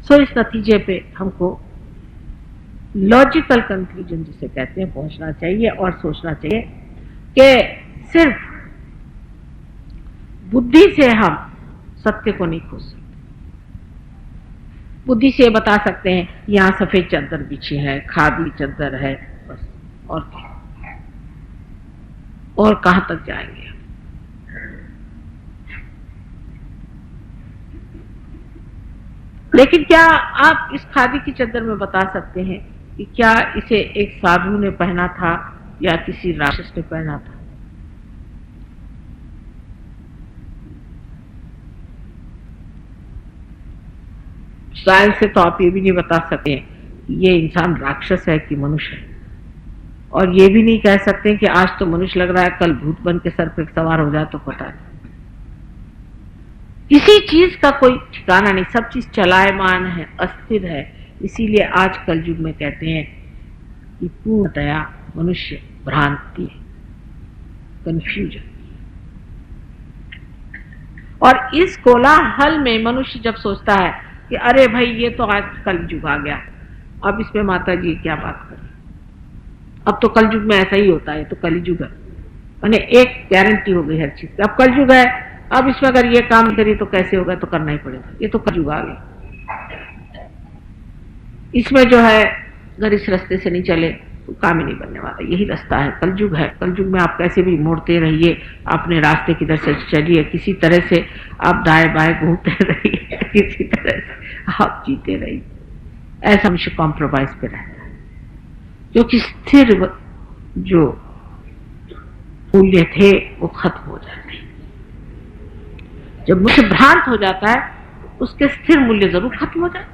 सो इस नतीजे पे हमको लॉजिकल कंक्लूजन जिसे कहते हैं पहुंचना चाहिए और सोचना चाहिए कि सिर्फ बुद्धि से हम सत्य को नहीं खोज सकते। बुद्धि से बता सकते हैं यहाँ सफेद चादर बिछी है, खादी चादर है, बस, और कहां तक जाएंगे। लेकिन क्या आप इस खादी की चादर में बता सकते हैं कि क्या इसे एक साधु ने पहना था या किसी राक्षस ने पहना था? साइंस से तो आप ये भी नहीं बता सकते ये इंसान राक्षस है कि मनुष्य है, और ये भी नहीं कह सकते कि आज तो मनुष्य लग रहा है, कल भूत बन के सर पे सवार हो जाए तो पता नहीं। किसी चीज का कोई ठिकाना नहीं, सब चीज चलायमान है, अस्थिर है। इसीलिए आज कल युग में कहते हैं कि पूर्णतया मनुष्य भ्रांति है, कंफ्यूजन। और इस कोलाहल में मनुष्य जब सोचता है कि अरे भाई ये तो आज कल युग आ गया, अब इसमें माता जी क्या बात करें, अब तो कल युग में ऐसा ही होता है, तो कल युग है, मैंने एक गारंटी हो गई हर चीज की, अब कल युग है, अब इसमें अगर ये काम करी तो कैसे होगा, तो करना ही पड़ेगा, ये तो कल युग आ गया। इसमें जो है अगर इस रास्ते से नहीं चले तो काम ही नहीं बनने वाला, यही रास्ता है, कलयुग है। कलयुग में आप कैसे भी मोड़ते रहिए, अपने रास्ते की तरफ से चलिए, किसी तरह से आप दाएं बाएं घूमते रहिए, किसी तरह से आप जीते रहिए। ऐसा मनुष्य कॉम्प्रोमाइज पे रहता है, जो कि स्थिर जो मूल्य थे वो खत्म हो जाते हैं। जब मुझे भ्रांत हो जाता है उसके स्थिर मूल्य जरूर खत्म हो जाते।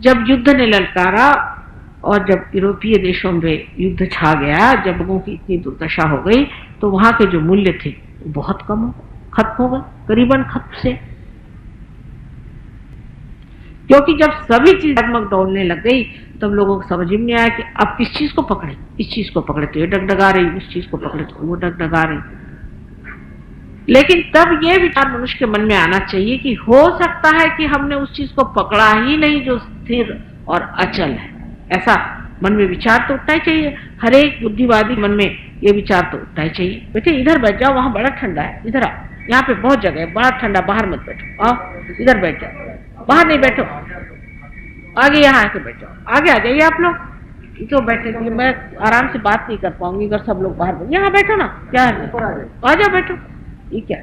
जब युद्ध ने ललकारा और जब यूरोपीय देशों में युद्ध छा गया, जब लोगों की इतनी दुर्दशा हो गई, तो वहां के जो मूल्य थे वो बहुत कम हो गए, खत्म हो गए, करीबन खत्म से। क्योंकि जब सभी चीज डगमग डोलने लग गई तब लोगों को समझ में नहीं आया कि अब किस चीज को पकड़े, इस चीज को पकड़े तो ये डगडगा रही, इस चीज को पकड़े तो वो डगडगा रही। लेकिन तब ये विचार मनुष्य के मन में आना चाहिए कि हो सकता है कि हमने उस चीज को पकड़ा ही नहीं जो स्थिर और अचल है। ऐसा मन में विचार तो उठना ही चाहिए, हर एक बुद्धिवादी मन में ये विचार तो उठना ही चाहिए। बेटे इधर बैठ जाओ, वहां बड़ा ठंडा है, इधर आओ, यहाँ पे बहुत जगह है, बड़ा ठंडा, बाहर मत बैठो, आओ इधर बैठ जाओ, बाहर नहीं बैठो, आगे यहाँ आके बैठ जाओ, आगे आ जाइए आप लोग, तो बैठे मैं आराम से बात नहीं कर पाऊंगी अगर सब लोग बाहर, यहाँ बैठो ना, क्या है, आ जाओ बैठो, ये क्या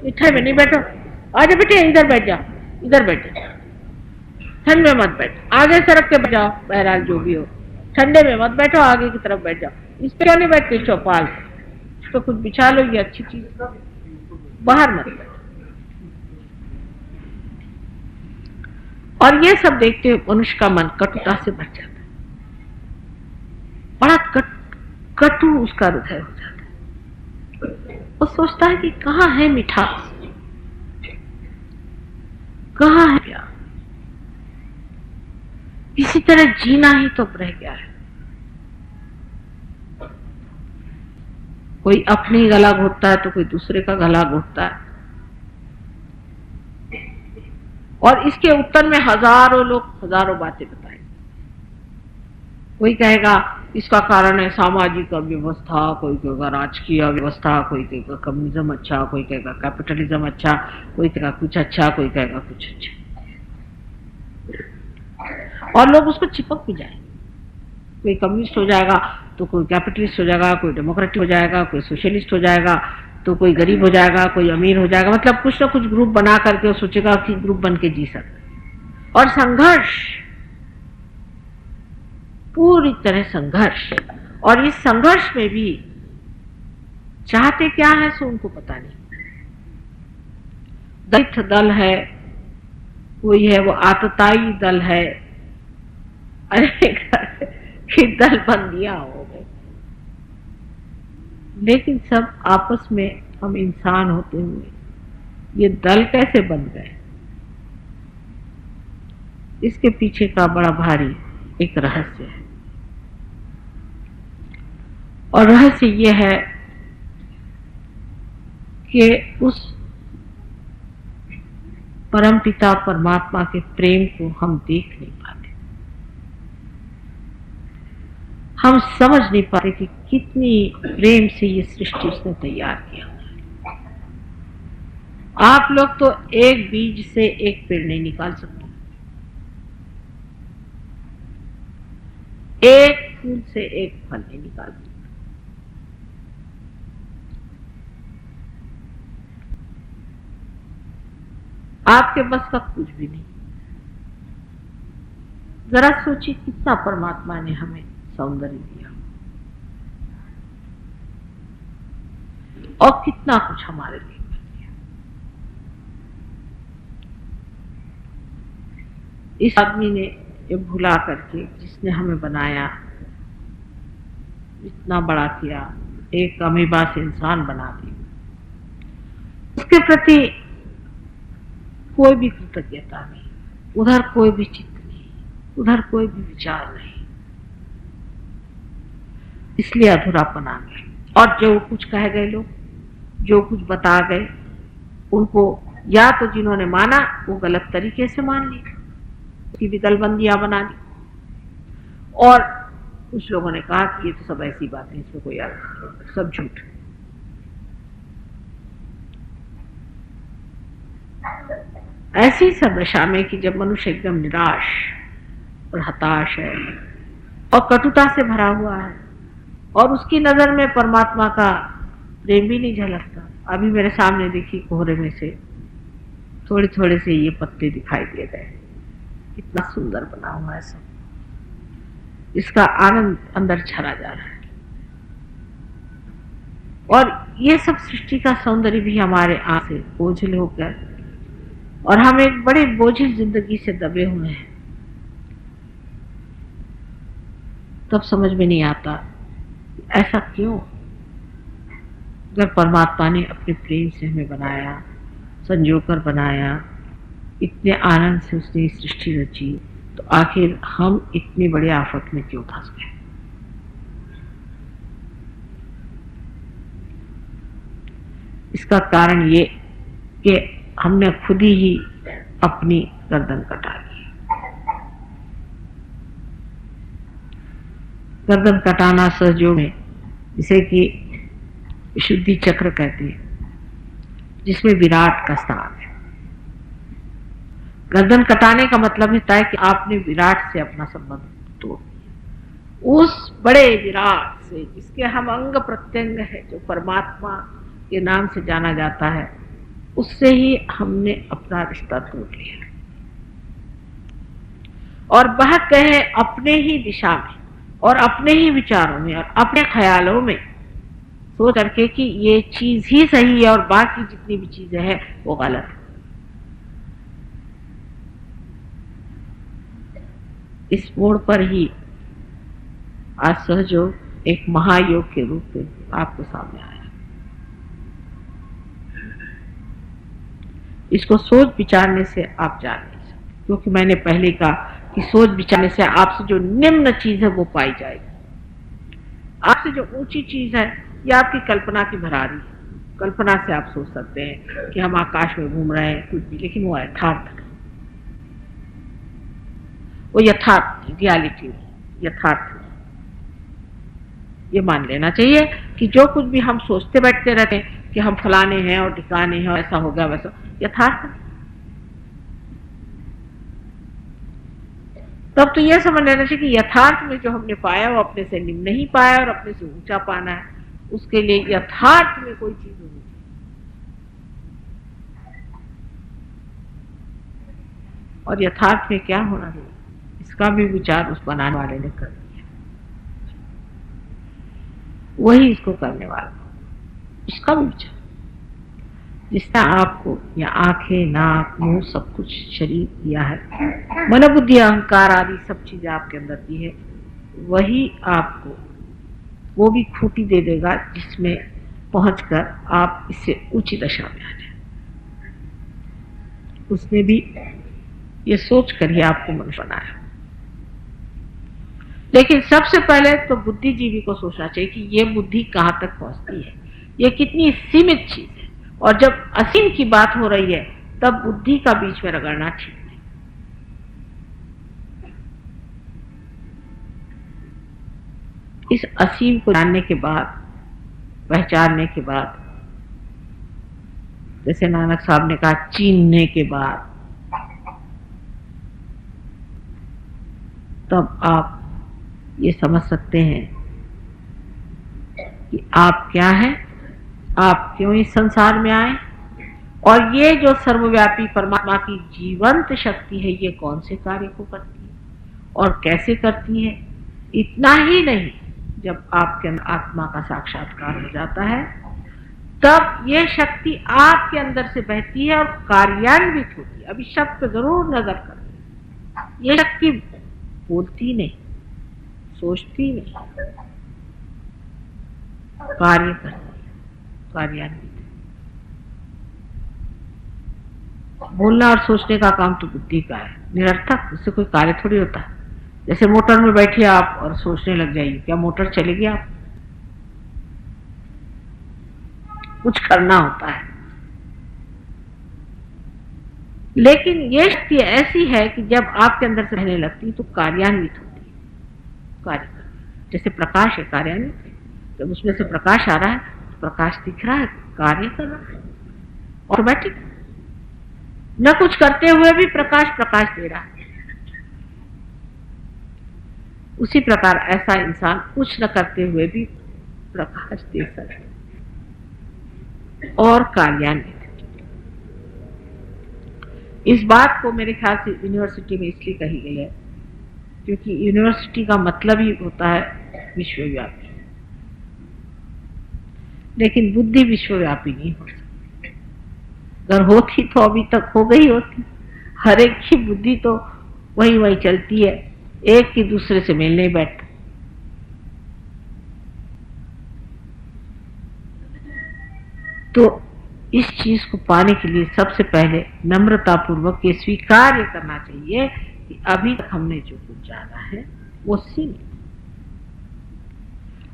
इच्छा में नहीं बैठो, आ जाओ बेटे इधर बैठ जाओ, इधर बैठ जाओ, ठंड में मत बैठो, आगे सड़क के बैठ जाओ, बहरहाल जो भी हो, ठंडे में मत बैठो, आगे की तरफ बैठ जाओ, इस पे क्यों नहीं बैठते चौपाल, इस पर कुछ बिछा लो, ये अच्छी चीज, बाहर मत बैठो। और ये सब देखते हुए मनुष्य का मन कटुता से भर जाता है, बड़ा कटु उसका हृदय हो जाता है। वो सोचता है कि कहाँ है मिठास, कहाँ है प्यार, किसी तरह जीना ही तो रह गया है। कोई अपनी गला घोटता है तो कोई दूसरे का गला घोटता है, और इसके उत्तर में हजारों लोग हजारों बातें बताएंगे। कोई कहेगा इसका कारण है सामाजिक अव्यवस्था, कोई कहेगा राजकीय अव्यवस्था, कोई कहेगा कम्युनिज्म अच्छा, कोई कहेगा कैपिटलिज्म अच्छा, कोई कहेगा कुछ अच्छा, कोई कहेगा कुछ अच्छा, और लोग उसको चिपक भी जाएंगे। कोई कम्युनिस्ट हो जाएगा तो कोई कैपिटलिस्ट हो जाएगा, कोई डेमोक्रेटिक हो जाएगा, कोई सोशलिस्ट हो जाएगा, तो कोई गरीब हो जाएगा, कोई अमीर हो जाएगा, मतलब कुछ ना कुछ ग्रुप बना करके वो सोचेगा कि ग्रुप बन के जी सकते। और संघर्ष, पूरी तरह संघर्ष, और इस संघर्ष में भी चाहते क्या है सो उनको पता नहीं। दलित दल है, कोई है वो आतताई दल है, अरे कि दल बंदियां हो गए, लेकिन सब आपस में हम इंसान होते हुए ये दल कैसे बन गए, इसके पीछे का बड़ा भारी एक रहस्य है। और रहस्य ये है कि उस परमपिता परमात्मा के प्रेम को हम देख नहीं पाते, हम समझ नहीं पाते कि कितनी प्रेम से ये सृष्टि उसने तैयार किया। आप लोग तो एक बीज से एक पेड़ नहीं निकाल सकते, एक फूल से एक फल नहीं निकाल सकते। आपके बस का कुछ भी नहीं। जरा सोचिए कितना परमात्मा ने हमें सौंदर्य दिया और कितना कुछ हमारे लिए दिया। इस आदमी ने ये भुला करके, जिसने हमें बनाया, इतना बड़ा किया, एक अमीबा से इंसान बना दिया, उसके प्रति कोई भी कृतज्ञता नहीं, उधर कोई भी चित्त नहीं, उधर कोई भी विचार नहीं, इसलिए अधूरापन आ गया। और जो कुछ कह गए लोग, जो कुछ बता गए, उनको या तो जिन्होंने माना वो गलत तरीके से मान लिया, उसकी भी दलबंदियां बना ली, और कुछ लोगों ने कहा कि ये तो सब ऐसी बातें, इसमें कोई अर्थ नहीं, सब झूठ। ऐसी सब दशा में कि जब मनुष्य एकदम निराश और हताश है और कटुता से भरा हुआ है और उसकी नजर में परमात्मा का प्रेम भी नहीं झलकता। अभी मेरे सामने देखिए कोहरे में से थोड़े थोड़े से ये पत्ते दिखाई दे रहे हैं, कितना सुंदर बना हुआ है सब, इसका आनंद अंदर छरा जा रहा है। और ये सब सृष्टि का सौंदर्य भी हमारे आंख से ओझल होकर, और हम एक बड़े बोझिल जिंदगी से दबे हुए हैं, तब समझ में नहीं आता ऐसा क्यों। जब परमात्मा ने अपने प्रेम से हमें बनाया, संजोकर बनाया, इतने आनंद से उसने सृष्टि रची, तो आखिर हम इतनी बड़ी आफत में क्यों फंस गए। इसका कारण ये कि हमने खुद ही अपनी गर्दन कटा ली। गर्दन कटाना सहयोग में, जिसे कि शुद्धि चक्र कहते हैं, जिसमें विराट का स्थान है। गर्दन कटाने का मतलब होता है कि आपने विराट से अपना संबंध तोड़ दिया, उस बड़े विराट से जिसके हम अंग प्रत्यंग है, जो परमात्मा के नाम से जाना जाता है, उससे ही हमने अपना रिश्ता तोड़ लिया और बह गए अपने ही दिशा में और अपने ही विचारों में और अपने ख्यालों में, सोच करके कि ये चीज ही सही है और बाकी जितनी भी चीजें हैं वो गलत है। इस मोड़ पर ही आज सहयोग एक महायोग के रूप में आपके सामने आया। इसको सोच विचारने से आप जान नहीं सकते, क्योंकि मैंने पहले कहा कि सोच विचारने से आपसे जो निम्न चीज है वो पाई जाएगी। आपसे जो ऊंची चीज है ये आपकी कल्पना की भरारी है। कल्पना से आप सोच सकते हैं कि हम आकाश में घूम रहे हैं कुछ भी, लेकिन वो यथार्थ नहीं, वो यथार्थ रियलिटी नहीं, यथार्थ नहीं। ये मान लेना चाहिए कि जो कुछ भी हम सोचते बैठते रहते हैं कि हम फलाने हैं और ठिकाने हैं और ऐसा होगा वैसा, यथार्थ। तब तो यह समझ लेना चाहिए कि यथार्थ में जो हमने पाया वो अपने से निम्न नहीं पाया और अपने से ऊंचा पाना है, उसके लिए यथार्थ में कोई चीज होनी चाहिए। और यथार्थ में क्या होना चाहिए, इसका भी विचार उस बनाने वाले ने कर दिया, वही इसको करने वाला, इसका भी विचार। जिसने आपको या आंखें, नाक, मुंह, सब कुछ शरीर दिया है, मन बुद्धि अहंकार आदि सब चीजें आपके अंदर दी है, वही आपको वो भी खूंटी दे देगा जिसमें पहुंचकर आप इससे ऊंची दशा में आ जाए। उसने भी ये सोच कर ही आपको मनुष्य बनाया। लेकिन सबसे पहले तो बुद्धिजीवी को सोचना चाहिए कि ये बुद्धि कहाँ तक पहुंचती है, ये कितनी सीमित चीज है और जब असीम की बात हो रही है तब बुद्धि का बीच में रगड़ना ठीक नहीं। इस असीम को जानने के बाद, पहचानने के बाद, जैसे नानक साहब ने कहा चीनने के बाद, तब आप ये समझ सकते हैं कि आप क्या हैं, आप क्यों इस संसार में आए, और ये जो सर्वव्यापी परमात्मा की जीवंत शक्ति है ये कौन से कार्य को करती है और कैसे करती है। इतना ही नहीं, जब आपके अंदर आत्मा का साक्षात्कार हो जाता है तब ये शक्ति आपके अंदर से बहती है और कार्यान्वित होती है। अभी शब्द पे जरूर नजर करें, ये शक्ति बोलती नहीं, सोचती नहीं, कार्य करती है, कार्यान्वित। बोलना और सोचने का काम तो बुद्धि का है, निरर्थक, उससे कोई कार्य थोड़ी होता है। जैसे मोटर में बैठिए आप और सोचने लग जाइए, क्या मोटर चलेगी? आप कुछ करना होता है। लेकिन ये शक्ति ऐसी है कि जब आपके अंदर से रहने लगती है तो कार्यान्वित होती है, कार्य करती। जैसे प्रकाश है, कार्यान्वित है। जब उसमें से प्रकाश आ रहा है तो प्रकाश दिख रहा है, कार्य कर रहा है, ऑटोमेटिक, न कुछ करते हुए भी प्रकाश प्रकाश दे रहा है। उसी प्रकार ऐसा इंसान कुछ न करते हुए भी प्रकाश दे सकता है और कार्यान्वित। इस बात को मेरे ख्याल से यूनिवर्सिटी में इसलिए कही गई है क्योंकि यूनिवर्सिटी का मतलब ही होता है विश्वव्यापी, लेकिन बुद्धि विश्वव्यापी नहीं हो सकती। अगर होती तो अभी तक हो गई होती। हर एक की बुद्धि तो वही वही चलती है, एक की दूसरे से मेल नहीं बैठता। तो इस चीज को पाने के लिए सबसे पहले नम्रता पूर्वक ये स्वीकार करना चाहिए कि अभी तक हमने जो कुछ जाना है वो सीमित,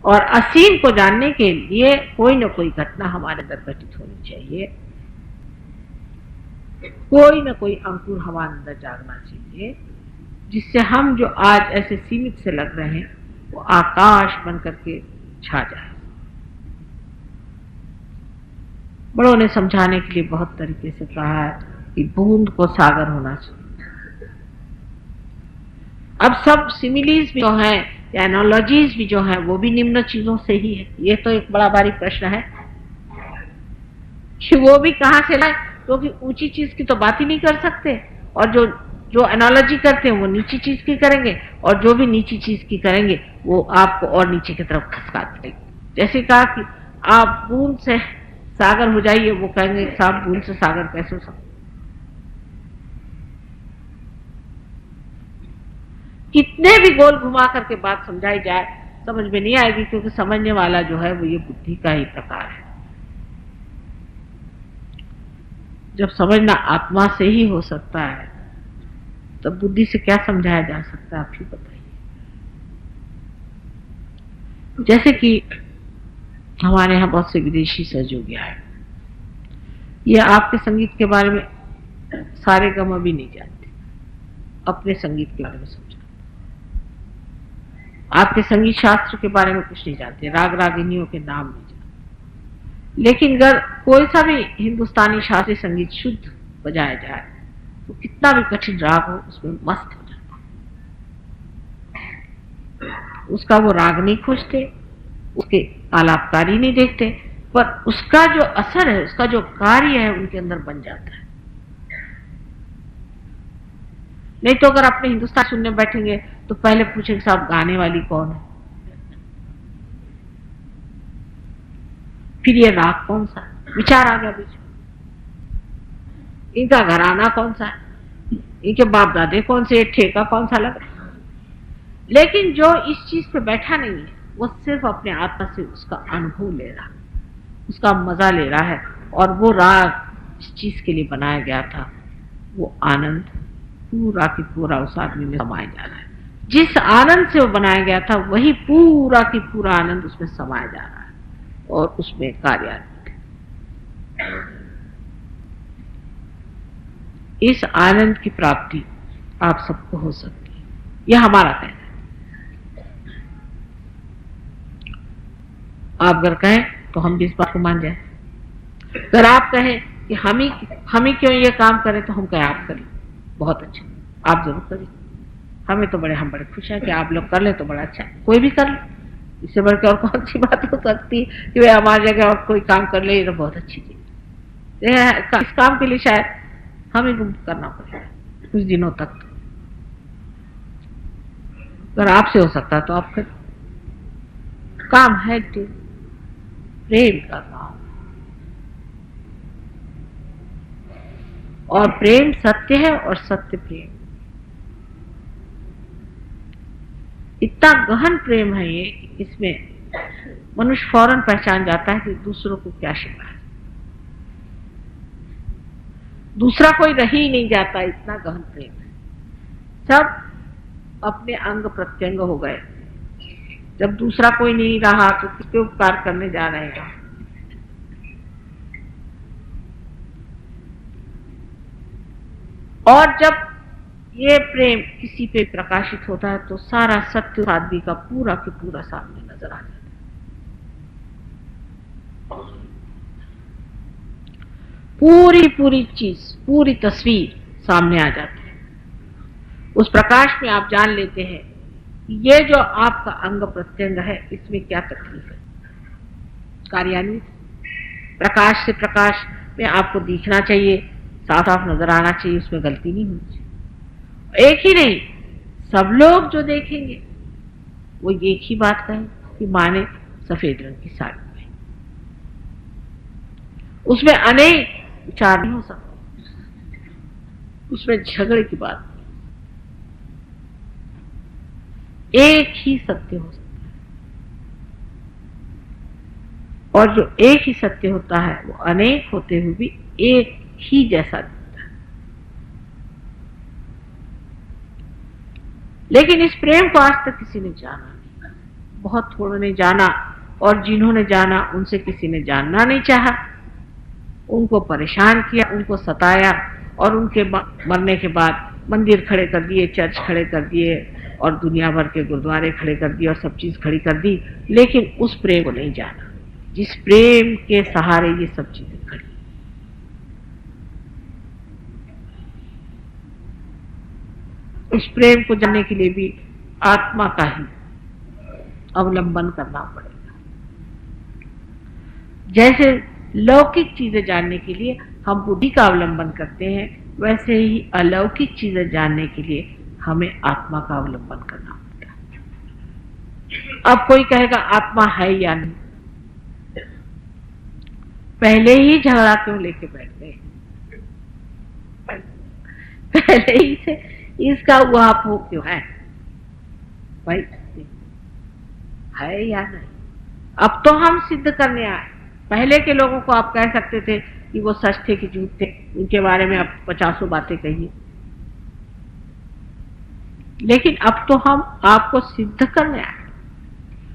और असीम को जानने के लिए कोई न कोई घटना हमारे अंदर घटित होनी चाहिए, कोई न कोई अंकुर हमारे अंदर जागना चाहिए, जिससे हम जो आज ऐसे सीमित से लग रहे हैं वो आकाश बन करके छा जाए। बड़ों ने समझाने के लिए बहुत तरीके से कहा है कि बूंद को सागर होना चाहिए। अब सब सिमिलीज भी जो हैं या एनालॉजीज भी जो हैं वो भी निम्न चीजों से ही है। ये तो एक बड़ा भारी प्रश्न है कि वो भी कहां से लाए, क्योंकि ऊंची चीज की तो बात ही नहीं कर सकते, और जो एनालॉजी करते हैं वो नीची चीज की करेंगे, और जो भी नीची चीज की करेंगे वो आपको और नीचे की तरफ खसका देंगे। जैसे कहा कि आप बूंद से सागर हो जाइए, वो कहेंगे साहब बूंद से सागर कैसे हो सकता। कितने भी गोल घुमा करके बात समझाई जाए समझ में नहीं आएगी, क्योंकि समझने वाला जो है वो ये बुद्धि का ही प्रकार है। जब समझना आत्मा से ही हो सकता है तब बुद्धि से क्या समझाया जा सकता है, आप ही बताइए। जैसे कि हमारे यहाँ बहुत से विदेशी सहयोगी आए, ये आपके संगीत के बारे में सारे गम भी नहीं जानते, अपने संगीत के बारे में समझा, आपके संगीत शास्त्र के बारे में कुछ नहीं जानते, राग रागिनियों के नाम नहीं जानते। लेकिन अगर कोई सा भी हिंदुस्तानी शास्त्रीय संगीत शुद्ध बजाया जाए तो कितना भी कठिन राग हो उसमें मस्त हो जाता है। उसका वो राग नहीं खोजते, उसके आलापकारी नहीं देखते, पर उसका जो असर है, उसका जो कार्य है उनके अंदर बन जाता है। नहीं तो अगर अपने हिंदुस्तान सुनने बैठेंगे तो पहले पूछेंगे साहब गाने वाली कौन है, फिर ये राग कौन सा है, विचार आ गया बीच में, इनका घराना कौन सा है, इनके बाप दादे कौन से, ठेका कौन सा लग रहा है। लेकिन जो इस चीज पे बैठा नहीं है वो सिर्फ अपने आत्मा से उसका अनुभव ले रहा है, उसका मजा ले रहा है, और वो राग इस चीज के लिए बनाया गया था, वो आनंद पूरा की पूरा उस आदमी में समाया जा रहा है। जिस आनंद से वो बनाया गया था वही पूरा की पूरा आनंद उसमें समाया जा रहा है और उसमें कार्यान्वित है। इस आनंद की प्राप्ति आप सबको हो सकती है, यह हमारा कहना है। आप अगर कहें तो हम भी इस बात को मान जाए। अगर आप कहें कि हम ही क्यों ये काम करें, तो हम कहें आप करें, बहुत अच्छा, आप जरूर करें, हम बड़े खुश हैं कि आप लोग कर ले तो बड़ा अच्छा है, कोई भी कर ले, इससे बढ़कर और कौन सी बात हो सकती है कि वे हमारी जगह और कोई काम कर ले, ये तो बहुत अच्छी चीज है। इस काम के लिए शायद हमें करना पड़ेगा कुछ दिनों तक, अगर आपसे हो सकता तो आप करें। काम है प्रेम का काम, और प्रेम सत्य है और सत्य प्रेम। इतना गहन प्रेम है ये, इसमें मनुष्य फौरन पहचान जाता है कि दूसरों को क्या शिका है, दूसरा कोई रह ही नहीं जाता, इतना गहन प्रेम है। सब अपने अंग प्रत्यंग हो गए, जब दूसरा कोई नहीं रहा तो किसके उपकार करने जा रहेगा। और जब ये प्रेम किसी पे प्रकाशित होता है तो सारा सत्य आदमी का पूरा के पूरा सामने नजर आ जाता है। पूरी चीज, पूरी तस्वीर सामने आ जाती है। उस प्रकाश में आप जान लेते हैं ये जो आपका अंग प्रत्यंग है इसमें क्या तकलीफ है, कार्यान्वित। प्रकाश से प्रकाश में आपको दिखना चाहिए, साफ साफ नजर आना चाहिए, उसमें गलती नहीं होनी चाहिए। एक ही नहीं, सब लोग जो देखेंगे वो एक ही बात कहें कि माँ ने सफेद रंग की साड़ी पहनी, उसमें अनेक विचार नहीं हो सकते, उसमें झगड़े की बात नहीं, एक ही सत्य हो सकता है। और जो एक ही सत्य होता है वो अनेक होते हुए भी एक ही जैसा दिखता है। लेकिन इस प्रेम को आज तक किसी ने जाना नहीं, बहुत थोड़ों ने जाना, और जिन्होंने जाना उनसे किसी ने जानना नहीं चाहा, उनको परेशान किया, उनको सताया, और उनके मरने के बाद मंदिर खड़े कर दिए, चर्च खड़े कर दिए, और दुनिया भर के गुरुद्वारे खड़े कर दिए, और सब चीज खड़ी कर दी, लेकिन उस प्रेम को नहीं जाना जिस प्रेम के सहारे ये सब चीजें खड़ी। उस प्रेम को जानने के लिए भी आत्मा का ही अवलंबन करना पड़ेगा। जैसे लौकिक चीजें जानने के लिए हम बुद्धि का अवलंबन करते हैं, वैसे ही अलौकिक चीजें जानने के लिए हमें आत्मा का अवलंबन करना पड़ता है। अब कोई कहेगा आत्मा है या नहीं, पहले ही झगड़ा क्यों लेके बैठ गए, पहले ही से इसका उहापोह क्यों है भाई, है या नहीं। अब तो हम सिद्ध करने आए। पहले के लोगों को आप कह सकते थे कि वो सच थे कि झूठ थे, उनके बारे में आप 50 बातें कहिए, लेकिन अब तो हम आपको सिद्ध करने आए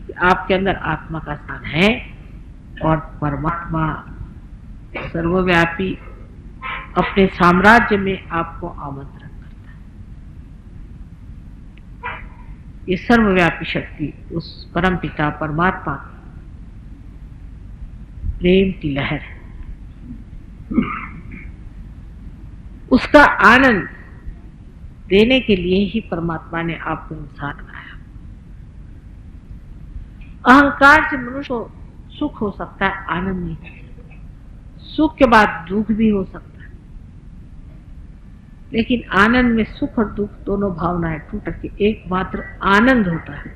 कि आपके अंदर आत्मा का स्थान है, और परमात्मा सर्वव्यापी अपने साम्राज्य में आपको आमंत्रण करता है। ये सर्वव्यापी शक्ति उस परमपिता परमात्मा प्रेम की लहर है, उसका आनंद देने के लिए ही परमात्मा ने आपको इंसान बनाया। अहंकार से मनुष्य को सुख हो सकता है, आनंद नहीं। सुख के बाद दुख भी हो सकता है, लेकिन आनंद में सुख और दुख दोनों भावनाएं टूट के एकमात्र आनंद होता है,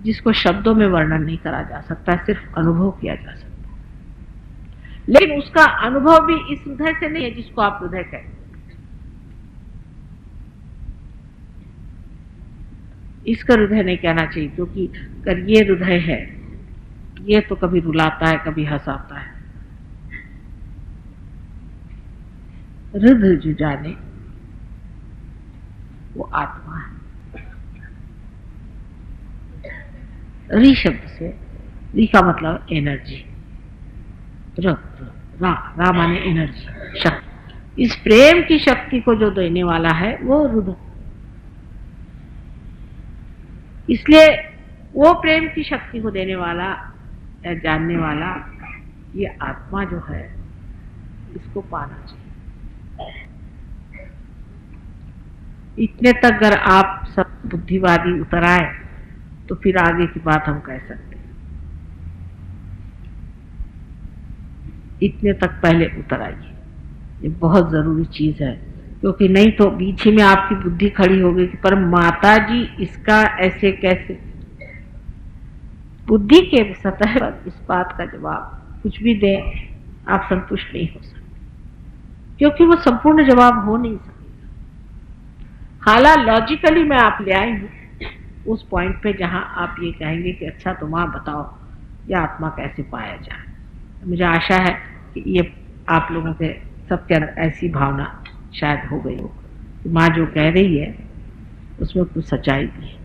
जिसको शब्दों में वर्णन नहीं करा जा सकता, सिर्फ अनुभव किया जा सकता है। लेकिन उसका अनुभव भी इस हृदय से नहीं है जिसको आप हृदय कहते, इसका हृदय नहीं कहना चाहिए, क्योंकि अगर ये हृदय है, ये तो कभी रुलाता है, कभी हंसाता है। हृदय जो जाने वो आत्मा है। री शब्द से, री का मतलब एनर्जी, रा माने एनर्जी, शक्ति। इस प्रेम की शक्ति को जो देने वाला है वो रुद्र। इसलिए वो प्रेम की शक्ति को देने वाला या जानने वाला ये आत्मा जो है इसको पाना चाहिए। इतने तक अगर आप सब बुद्धिवादी उतर आए तो फिर आगे की बात हम कह सकते हैं। इतने तक पहले उतर आइए, ये बहुत जरूरी चीज है, क्योंकि नहीं तो बीच ही में आपकी बुद्धि खड़ी हो गई कि पर माता जी इसका ऐसे कैसे। बुद्धि के सतह पर इस बात का जवाब कुछ भी दे आप संतुष्ट नहीं हो सकते, क्योंकि वो संपूर्ण जवाब हो नहीं सकता। हालांकि लॉजिकली मैं आप ले आई हूँ उस पॉइंट पे जहां आप ये कहेंगे कि अच्छा तुम आप बताओ ये आत्मा कैसे पाया जाए। मुझे आशा है कि ये आप लोगों के सबके अंदर ऐसी भावना शायद हो गई हो कि माँ जो कह रही है उसमें कुछ सच्चाई भी है।